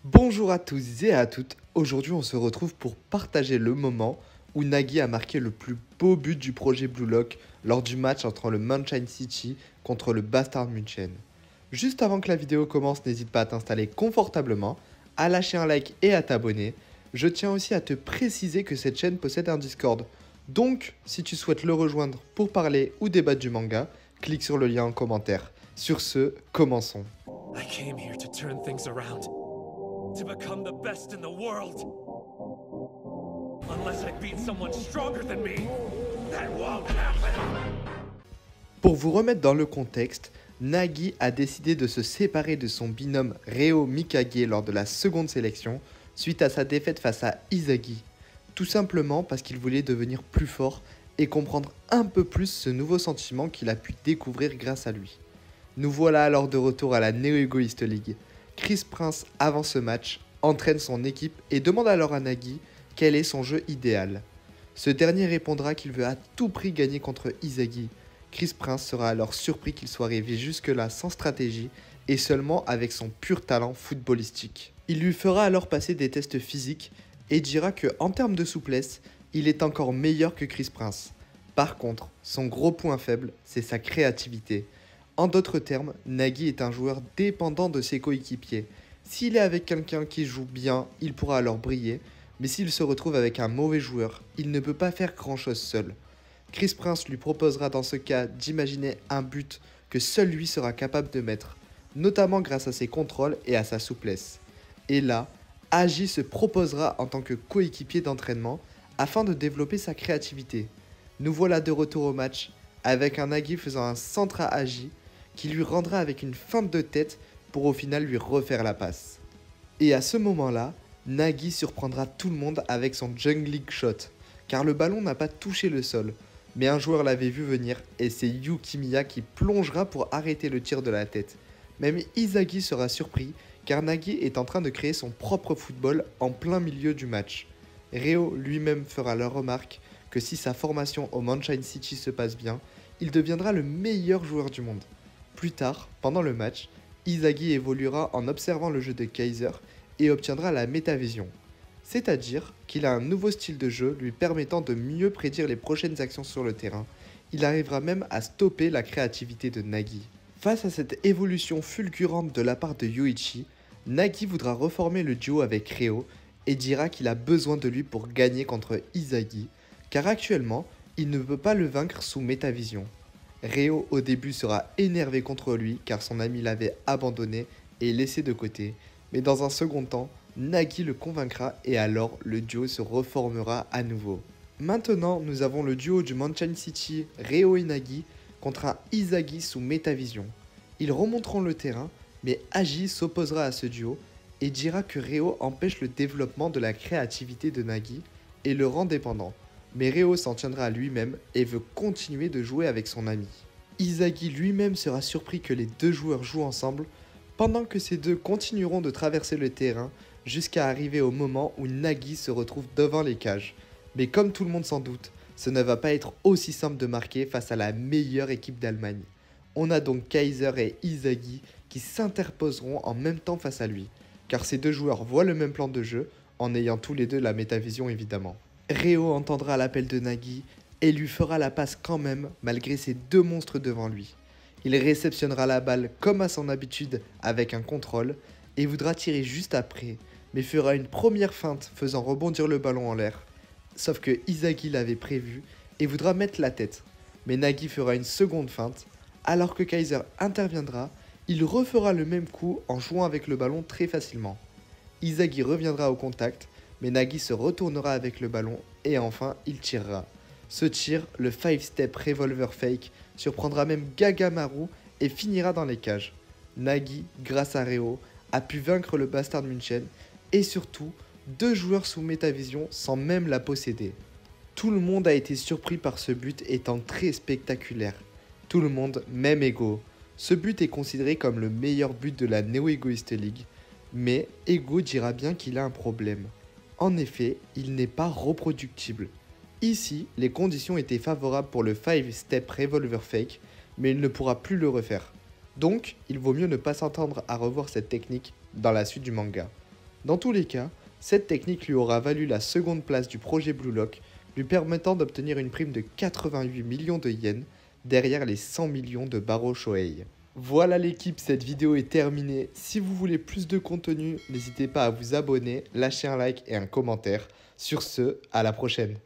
Bonjour à tous et à toutes, aujourd'hui on se retrouve pour partager le moment où Nagi a marqué le plus beau but du projet Blue Lock lors du match entre le Manchester City contre le Bayern München. Juste avant que la vidéo commence, n'hésite pas à t'installer confortablement, à lâcher un like et à t'abonner. Je tiens aussi à te préciser que cette chaîne possède un Discord, donc si tu souhaites le rejoindre pour parler ou débattre du manga, clique sur le lien en commentaire. Sur ce, commençons. I came here to turn things around, to become the best in the world. Unless I beat someone stronger than me, that won't happen. Pour vous remettre dans le contexte, Nagi a décidé de se séparer de son binôme Reo Mikage lors de la seconde sélection suite à sa défaite face à Izagi. Tout simplement parce qu'il voulait devenir plus fort et comprendre un peu plus ce nouveau sentiment qu'il a pu découvrir grâce à lui. Nous voilà alors de retour à la Neo Egoist League. Chris Prince, avant ce match, entraîne son équipe et demande alors à Nagi quel est son jeu idéal. Ce dernier répondra qu'il veut à tout prix gagner contre Izagi. Chris Prince sera alors surpris qu'il soit arrivé jusque-là sans stratégie et seulement avec son pur talent footballistique. Il lui fera alors passer des tests physiques et dira que en termes de souplesse, il est encore meilleur que Chris Prince. Par contre, son gros point faible, c'est sa créativité. En d'autres termes, Nagi est un joueur dépendant de ses coéquipiers. S'il est avec quelqu'un qui joue bien, il pourra alors briller, mais s'il se retrouve avec un mauvais joueur, il ne peut pas faire grand-chose seul. Chris Prince lui proposera dans ce cas d'imaginer un but que seul lui sera capable de mettre, notamment grâce à ses contrôles et à sa souplesse. Et là, Agi se proposera en tant que coéquipier d'entraînement afin de développer sa créativité. Nous voilà de retour au match, avec un Nagi faisant un centre à Agi, qui lui rendra avec une feinte de tête pour au final lui refaire la passe. Et à ce moment-là, Nagi surprendra tout le monde avec son jungling shot, car le ballon n'a pas touché le sol, mais un joueur l'avait vu venir et c'est Yukimiya qui plongera pour arrêter le tir de la tête. Même Izagi sera surpris car Nagi est en train de créer son propre football en plein milieu du match. Reo lui-même fera la remarque que si sa formation au Manchester City se passe bien, il deviendra le meilleur joueur du monde. Plus tard, pendant le match, Izagi évoluera en observant le jeu de Kaiser et obtiendra la métavision. C'est-à-dire qu'il a un nouveau style de jeu lui permettant de mieux prédire les prochaines actions sur le terrain. Il arrivera même à stopper la créativité de Nagi. Face à cette évolution fulgurante de la part de Yoichi, Nagi voudra reformer le duo avec Reo et dira qu'il a besoin de lui pour gagner contre Izagi, car actuellement, il ne peut pas le vaincre sous métavision. Reo au début sera énervé contre lui car son ami l'avait abandonné et laissé de côté, mais dans un second temps, Nagi le convaincra et alors le duo se reformera à nouveau. Maintenant, nous avons le duo du Manchester City, Reo et Nagi, contre un Izagi sous métavision. Ils remonteront le terrain, mais Agi s'opposera à ce duo et dira que Reo empêche le développement de la créativité de Nagi et le rend dépendant. Mais Reo s'en tiendra à lui-même et veut continuer de jouer avec son ami. Izagi lui-même sera surpris que les deux joueurs jouent ensemble, pendant que ces deux continueront de traverser le terrain jusqu'à arriver au moment où Nagi se retrouve devant les cages. Mais comme tout le monde s'en doute, ce ne va pas être aussi simple de marquer face à la meilleure équipe d'Allemagne. On a donc Kaiser et Izagi qui s'interposeront en même temps face à lui, car ces deux joueurs voient le même plan de jeu, en ayant tous les deux la métavision évidemment. Reo entendra l'appel de Nagi et lui fera la passe quand même malgré ces deux monstres devant lui. Il réceptionnera la balle comme à son habitude avec un contrôle et voudra tirer juste après, mais fera une première feinte faisant rebondir le ballon en l'air. Sauf que Izagi l'avait prévu et voudra mettre la tête, mais Nagi fera une seconde feinte. Alors que Kaiser interviendra, il refera le même coup en jouant avec le ballon très facilement. Izagi reviendra au contact, mais Nagi se retournera avec le ballon et enfin il tirera. Ce tir, le 5-step revolver fake, surprendra même Gagamaru et finira dans les cages. Nagi, grâce à Reo, a pu vaincre le Bayern München et surtout deux joueurs sous métavision sans même la posséder. Tout le monde a été surpris par ce but étant très spectaculaire. Tout le monde, même Ego. Ce but est considéré comme le meilleur but de la Neo Egoist League, mais Ego dira bien qu'il a un problème. En effet, il n'est pas reproductible. Ici, les conditions étaient favorables pour le 5-step revolver fake, mais il ne pourra plus le refaire. Donc, il vaut mieux ne pas s'attendre à revoir cette technique dans la suite du manga. Dans tous les cas, cette technique lui aura valu la seconde place du projet Blue Lock, lui permettant d'obtenir une prime de 88 millions de yens derrière les 100 millions de Baro Shohei. Voilà l'équipe, cette vidéo est terminée. Si vous voulez plus de contenu, n'hésitez pas à vous abonner, lâcher un like et un commentaire. Sur ce, à la prochaine.